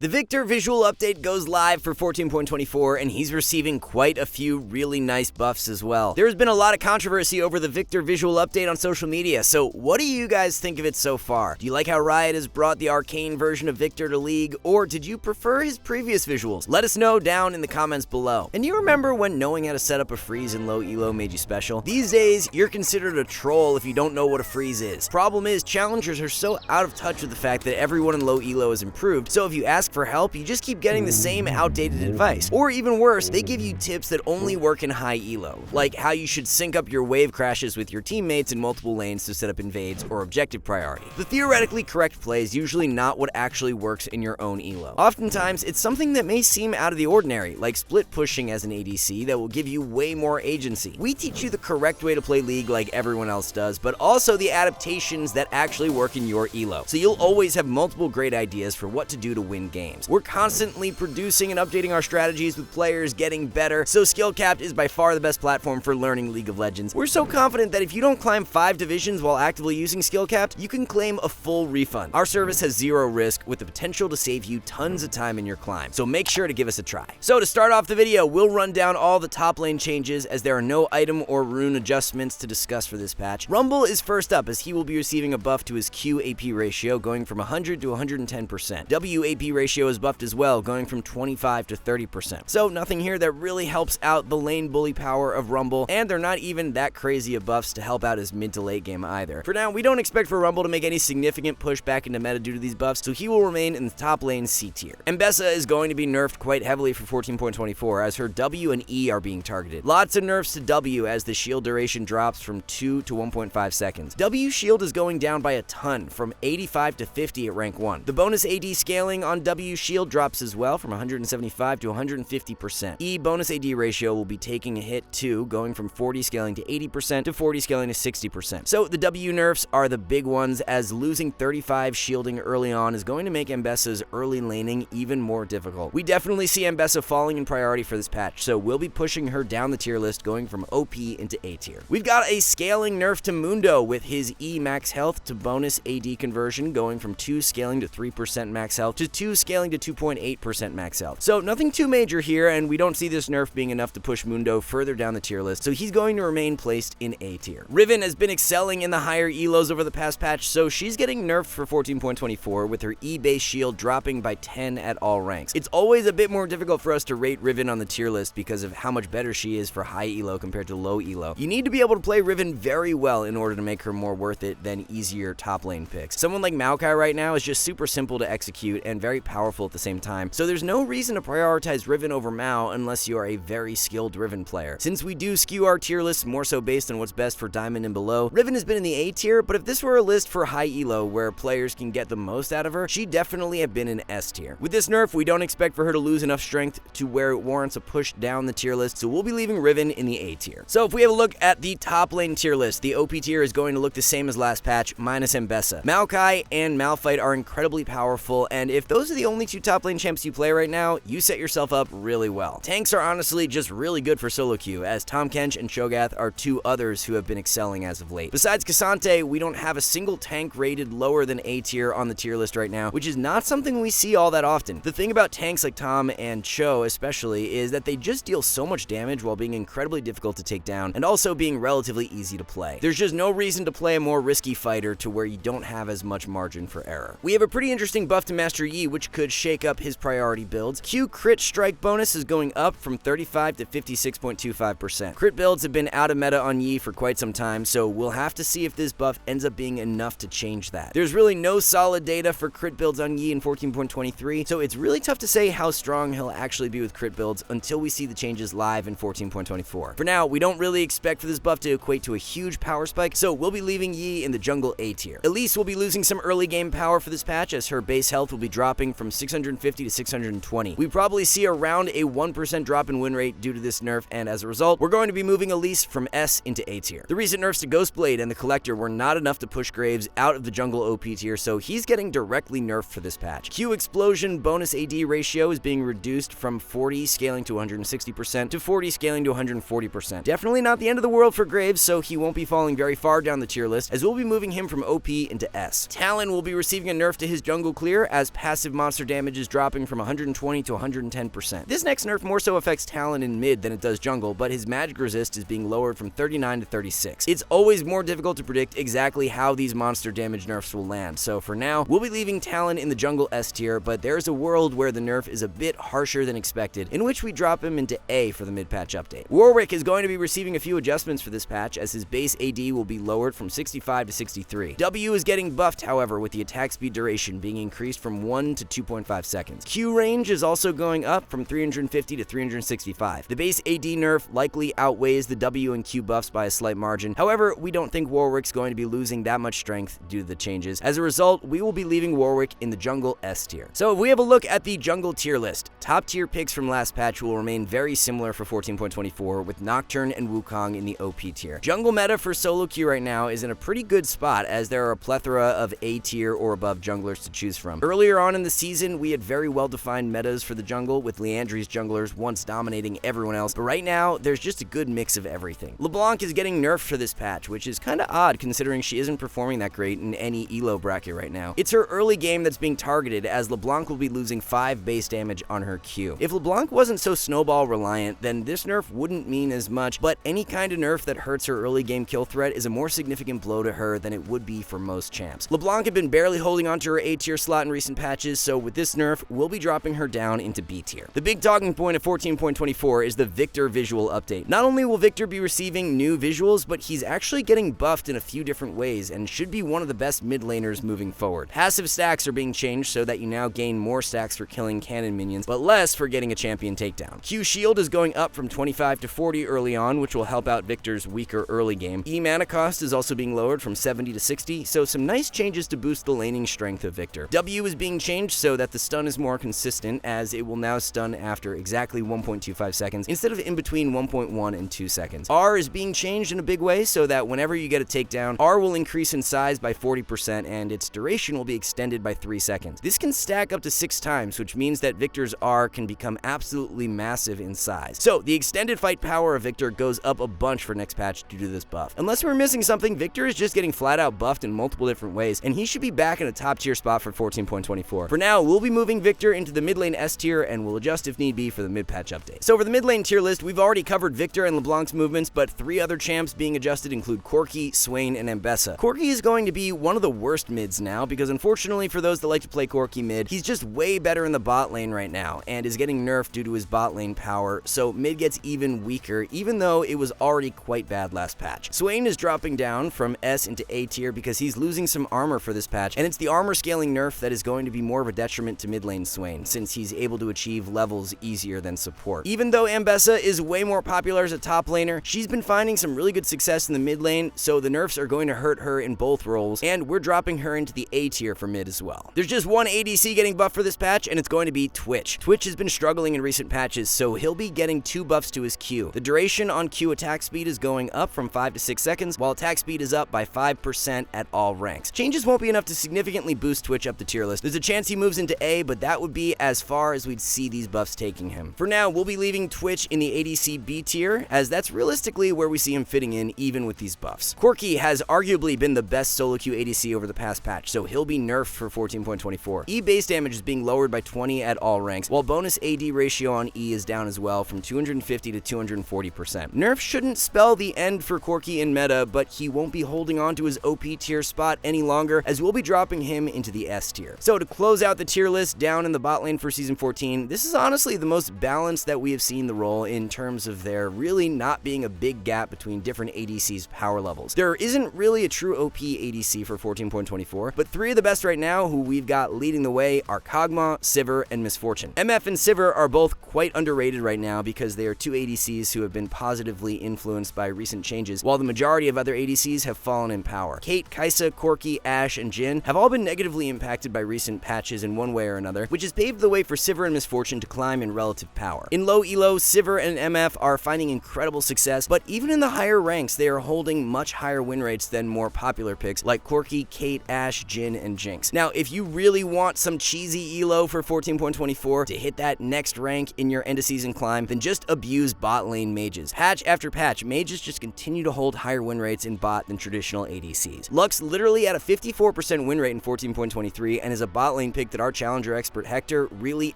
The Victor visual update goes live for 14.24, and he's receiving quite a few really nice buffs as well. There's been a lot of controversy over the Victor visual update on social media, so what do you guys think of it so far? Do you like how Riot has brought the arcane version of Victor to League, or did you prefer his previous visuals? Let us know down in the comments below. And do you remember when knowing how to set up a freeze in low elo made you special? These days, you're considered a troll if you don't know what a freeze is. Problem is, challengers are so out of touch with the fact that everyone in low elo is improved, so if you ask for help, you just keep getting the same outdated advice. Or even worse, they give you tips that only work in high elo, like how you should sync up your wave crashes with your teammates in multiple lanes to set up invades or objective priority. The theoretically correct play is usually not what actually works in your own elo. Oftentimes, it's something that may seem out of the ordinary, like split pushing as an ADC that will give you way more agency. We teach you the correct way to play League like everyone else does, but also the adaptations that actually work in your elo. So you'll always have multiple great ideas for what to do to win games. We're constantly producing and updating our strategies with players getting better, so SkillCapped is by far the best platform for learning League of Legends. We're so confident that if you don't climb 5 divisions while actively using SkillCapped, you can claim a full refund. Our service has zero risk with the potential to save you tons of time in your climb, so make sure to give us a try. So to start off the video, we'll run down all the top lane changes as there are no item or rune adjustments to discuss for this patch. Rumble is first up as he will be receiving a buff to his Q AP ratio going from 100 to 110%. W AP ratio is buffed as well, going from 25 to 30%. So nothing here that really helps out the lane bully power of Rumble, and they're not even that crazy of buffs to help out his mid to late game either. For now, we don't expect for Rumble to make any significant push back into meta due to these buffs, so he will remain in the top lane C tier. Mbessa is going to be nerfed quite heavily for 14.24 as her W and E are being targeted. Lots of nerfs to W as the shield duration drops from 2 to 1.5 seconds. W shield is going down by a ton, from 85 to 50 at rank 1. The bonus AD scaling on W shield drops as well from 175 to 150%. E bonus AD ratio will be taking a hit too, going from 40 scaling to 80% to 40 scaling to 60%. So the W nerfs are the big ones, as losing 35 shielding early on is going to make Mbessa's early laning even more difficult. We definitely see Mbessa falling in priority for this patch, so we'll be pushing her down the tier list, going from OP into A tier. We've got a scaling nerf to Mundo with his E max health to bonus AD conversion, going from 2 scaling to 3% max health to 2 scaling to 2.8% max health. So nothing too major here, and we don't see this nerf being enough to push Mundo further down the tier list, so he's going to remain placed in A tier. Riven has been excelling in the higher elos over the past patch, so she's getting nerfed for 14.24 with her E-base shield dropping by 10 at all ranks. It's always a bit more difficult for us to rate Riven on the tier list because of how much better she is for high elo compared to low elo. You need to be able to play Riven very well in order to make her more worth it than easier top lane picks. Someone like Maokai right now is just super simple to execute and very powerful at the same time, so there's no reason to prioritize Riven over Mao unless you are a very skilled Riven player. Since we do skew our tier lists more so based on what's best for Diamond and below, Riven has been in the A tier, but if this were a list for high elo where players can get the most out of her, she'd definitely have been in S tier. With this nerf, we don't expect for her to lose enough strength to where it warrants a push down the tier list, so we'll be leaving Riven in the A tier. So if we have a look at the top lane tier list, the OP tier is going to look the same as last patch, minus Mbessa. Maokai and Malphite are incredibly powerful, and if those are the only two top lane champs you play right now, you set yourself up really well. Tanks are honestly just really good for solo queue, as Tahm Kench and Cho'Gath are two others who have been excelling as of late. Besides K'Sante, we don't have a single tank rated lower than A tier on the tier list right now, which is not something we see all that often. The thing about tanks like Tahm and Cho especially is that they just deal so much damage while being incredibly difficult to take down and also being relatively easy to play. There's just no reason to play a more risky fighter to where you don't have as much margin for error. We have a pretty interesting buff to Master Yi, which could shake up his priority builds. Q crit strike bonus is going up from 35 to 56.25%. Crit builds have been out of meta on Yi for quite some time, so we'll have to see if this buff ends up being enough to change that. There's really no solid data for crit builds on Yi in 14.23, so it's really tough to say how strong he'll actually be with crit builds until we see the changes live in 14.24. For now, we don't really expect for this buff to equate to a huge power spike, so we'll be leaving Yi in the jungle A tier. Elise will be losing some early game power for this patch as her base health will be dropping from 650 to 620. We probably see around a 1% drop in win rate due to this nerf, and as a result, we're going to be moving Elise from S into A tier. The recent nerfs to Ghostblade and the Collector were not enough to push Graves out of the jungle OP tier, so he's getting directly nerfed for this patch. Q explosion bonus AD ratio is being reduced from 40 scaling to 160% to 40 scaling to 140%. Definitely not the end of the world for Graves, so he won't be falling very far down the tier list, as we'll be moving him from OP into S. Talon will be receiving a nerf to his jungle clear, as passive monster damage is dropping from 120 to 110%. This next nerf more so affects Talon in mid than it does jungle, but his magic resist is being lowered from 39 to 36. It's always more difficult to predict exactly how these monster damage nerfs will land, so for now, we'll be leaving Talon in the jungle S tier, but there's a world where the nerf is a bit harsher than expected, in which we drop him into A for the mid-patch update. Warwick is going to be receiving a few adjustments for this patch, as his base AD will be lowered from 65 to 63. W is getting buffed, however, with the attack speed duration being increased from 1 to 2.5 seconds. Q range is also going up from 350 to 365. The base AD nerf likely outweighs the W and Q buffs by a slight margin. However, we don't think Warwick's going to be losing that much strength due to the changes. As a result, we will be leaving Warwick in the jungle S tier. So if we have a look at the jungle tier list, top tier picks from last patch will remain very similar for 14.24, with Nocturne and Wukong in the OP tier. Jungle meta for solo queue right now is in a pretty good spot, as there are a plethora of A tier or above junglers to choose from. Earlier on in the season, we had very well-defined metas for the jungle, with Liandry's junglers once dominating everyone else, but right now, there's just a good mix of everything. LeBlanc is getting nerfed for this patch, which is kinda odd considering she isn't performing that great in any elo bracket right now. It's her early game that's being targeted, as LeBlanc will be losing 5 base damage on her Q. If LeBlanc wasn't so snowball reliant, then this nerf wouldn't mean as much, but any kind of nerf that hurts her early game kill threat is a more significant blow to her than it would be for most champs. LeBlanc had been barely holding onto her A tier slot in recent patches, so with this nerf, we'll be dropping her down into B tier. The big talking point of 14.24 is the Victor visual update. Not only will Victor be receiving new visuals, but he's actually getting buffed in a few different ways and should be one of the best mid laners moving forward. Passive stacks are being changed so that you now gain more stacks for killing cannon minions, but less for getting a champion takedown. Q shield is going up from 25 to 40 early on, which will help out Victor's weaker early game. E mana cost is also being lowered from 70 to 60, so some nice changes to boost the laning strength of Victor. W is being changed so that the stun is more consistent, as it will now stun after exactly 1.25 seconds instead of in between 1.1 and 2 seconds. R is being changed in a big way so that whenever you get a takedown, R will increase in size by 40% and its duration will be extended by 3 seconds. This can stack up to 6 times, which means that Victor's R can become absolutely massive in size. So the extended fight power of Victor goes up a bunch for next patch due to this buff. Unless we're missing something, Victor is just getting flat out buffed in multiple different ways, and he should be back in a top tier spot for 14.24. For now, we'll be moving Victor into the mid lane S tier, and we'll adjust if need be for the mid patch update. So for the mid lane tier list, we've already covered Victor and LeBlanc's movements, but 3 other champs being adjusted include Corki, Swain, and Ambessa. Corki is going to be one of the worst mids now, because unfortunately for those that like to play Corki mid, he's just way better in the bot lane right now, and is getting nerfed due to his bot lane power, so mid gets even weaker, even though it was already quite bad last patch. Swain is dropping down from S into A tier because he's losing some armor for this patch, and it's the armor scaling nerf that is going to be more of a detriment to mid lane Swain, since he's able to achieve levels easier than support. Even though Ambessa is way more popular as a top laner, she's been finding some really good success in the mid lane, so the nerfs are going to hurt her in both roles, and we're dropping her into the A tier for mid as well. There's just one ADC getting buffed for this patch, and it's going to be Twitch. Twitch has been struggling in recent patches, so he'll be getting 2 buffs to his Q. The duration on Q attack speed is going up from 5 to 6 seconds, while attack speed is up by 5% at all ranks. Changes won't be enough to significantly boost Twitch up the tier list. There's a chance he moves into A, but that would be as far as we'd see these buffs taking him. For now, we'll be leaving Twitch in the ADC B tier, as that's realistically where we see him fitting in even with these buffs. Corki has arguably been the best solo queue ADC over the past patch, so he'll be nerfed for 14.24. E base damage is being lowered by 20 at all ranks, while bonus AD ratio on E is down as well from 250 to 240%. Nerf shouldn't spell the end for Corki in meta, but he won't be holding on to his OP tier spot any longer, as we'll be dropping him into the S tier. So to close out the tier list down in the bot lane for Season 14, this is honestly the most balanced that we have seen the role in terms of there really not being a big gap between different ADC's power levels. There isn't really a true OP ADC for 14.24, but 3 of the best right now who we've got leading the way are Kog'Maw, Sivir, and Misfortune. MF and Sivir are both quite underrated right now because they are 2 ADCs who have been positively influenced by recent changes, while the majority of other ADCs have fallen in power. Kate, Kai'Sa, Corki, Ashe, and Jhin have all been negatively impacted by recent patches in one way or another, which has paved the way for Sivir and Misfortune to climb in relative power. In low elo, Sivir and MF are finding incredible success, but even in the higher ranks, they are holding much higher win rates than more popular picks like Corki, Kate, Ashe, Jhin, and Jinx. Now, if you really want some cheesy elo for 14.24 to hit that next rank in your end of season climb, then just abuse bot lane mages. Patch after patch, mages just continue to hold higher win rates in bot than traditional ADCs. Lux literally had a 54% win rate in 14.23 and is a bot lane pick that that our challenger expert Hector really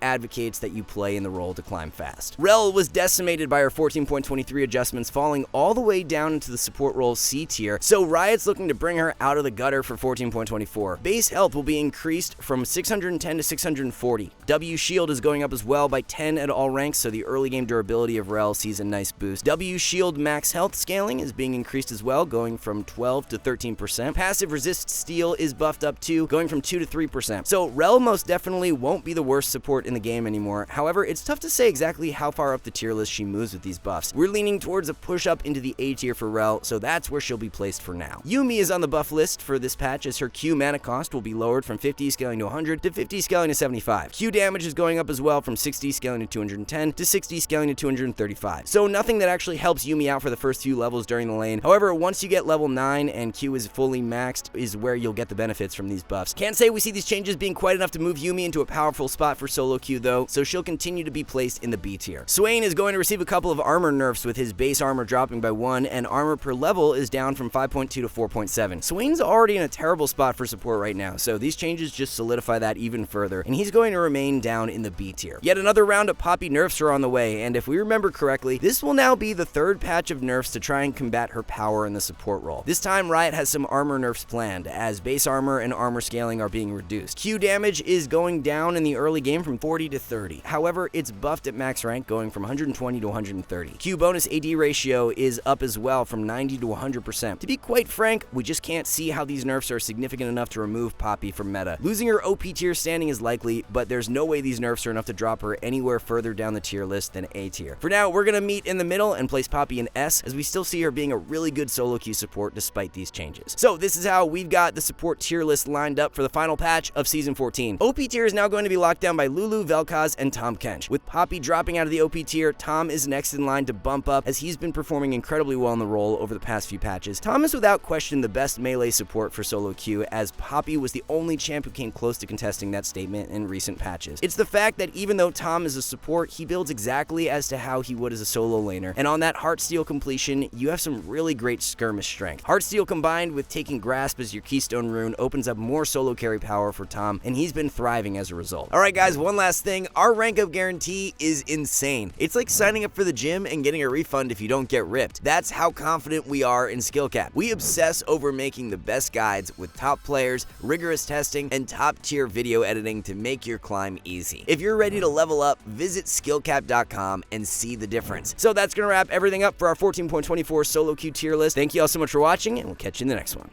advocates that you play in the role to climb fast. Rel was decimated by her 14.23 adjustments, falling all the way down into the support role C tier, so Riot's looking to bring her out of the gutter for 14.24. Base health will be increased from 610 to 640. W shield is going up as well by 10 at all ranks, so the early game durability of Rel sees a nice boost. W shield max health scaling is being increased as well, going from 12 to 13%. Passive resist steal is buffed up too, going from 2 to 3%. So Rel most definitely won't be the worst support in the game anymore. However, it's tough to say exactly how far up the tier list she moves with these buffs. We're leaning towards a push up into the A tier for Rel, so that's where she'll be placed for now. Yuumi is on the buff list for this patch, as her Q mana cost will be lowered from 50 scaling to 100 to 50 scaling to 75. Q damage is going up as well from 60 scaling to 210 to 60 scaling to 235. So nothing that actually helps Yuumi out for the first few levels during the lane. However, once you get level 9 and Q is fully maxed is where you'll get the benefits from these buffs. Can't say we see these changes being quite enough to move Yuumi into a powerful spot for solo queue though, so she'll continue to be placed in the B tier. Swain is going to receive a couple of armor nerfs, with his base armor dropping by 1 and armor per level is down from 5.2 to 4.7. Swain's already in a terrible spot for support right now, so these changes just solidify that even further, and he's going to remain down in the B tier. Yet another round of Poppy nerfs are on the way, and if we remember correctly, this will now be the third patch of nerfs to try and combat her power in the support role. This time Riot has some armor nerfs planned, as base armor and armor scaling are being reduced. Q damage is going down in the early game from 40 to 30. However, it's buffed at max rank, going from 120 to 130. Q bonus AD ratio is up as well from 90 to 100%. To be quite frank, we just can't see how these nerfs are significant enough to remove Poppy from meta. Losing her OP tier standing is likely, but there's no way these nerfs are enough to drop her anywhere further down the tier list than A tier. For now, we're gonna meet in the middle and place Poppy in S, as we still see her being a really good solo queue support despite these changes. So this is how we've got the support tier list lined up for the final patch of Season 14. OP tier is now going to be locked down by Lulu, Vel'Koz, and Tahm Kench. With Poppy dropping out of the OP tier, Tahm is next in line to bump up, as he's been performing incredibly well in the role over the past few patches. Tahm is without question the best melee support for solo queue, as Poppy was the only champ who came close to contesting that statement in recent patches. It's the fact that even though Tahm is a support, he builds exactly as to how he would as a solo laner, and on that Heartsteel completion, you have some really great skirmish strength. Heartsteel combined with taking Grasp as your keystone rune opens up more solo carry power for Tahm, and he's been thriving as a result. Alright guys, one last thing, our rank up guarantee is insane. It's like signing up for the gym and getting a refund if you don't get ripped. That's how confident we are in SkillCapped. We obsess over making the best guides with top players, rigorous testing, and top tier video editing to make your climb easy. If you're ready to level up, visit SkillCapped.com and see the difference. So that's gonna wrap everything up for our 14.24 solo queue tier list. Thank you all so much for watching, and we'll catch you in the next one.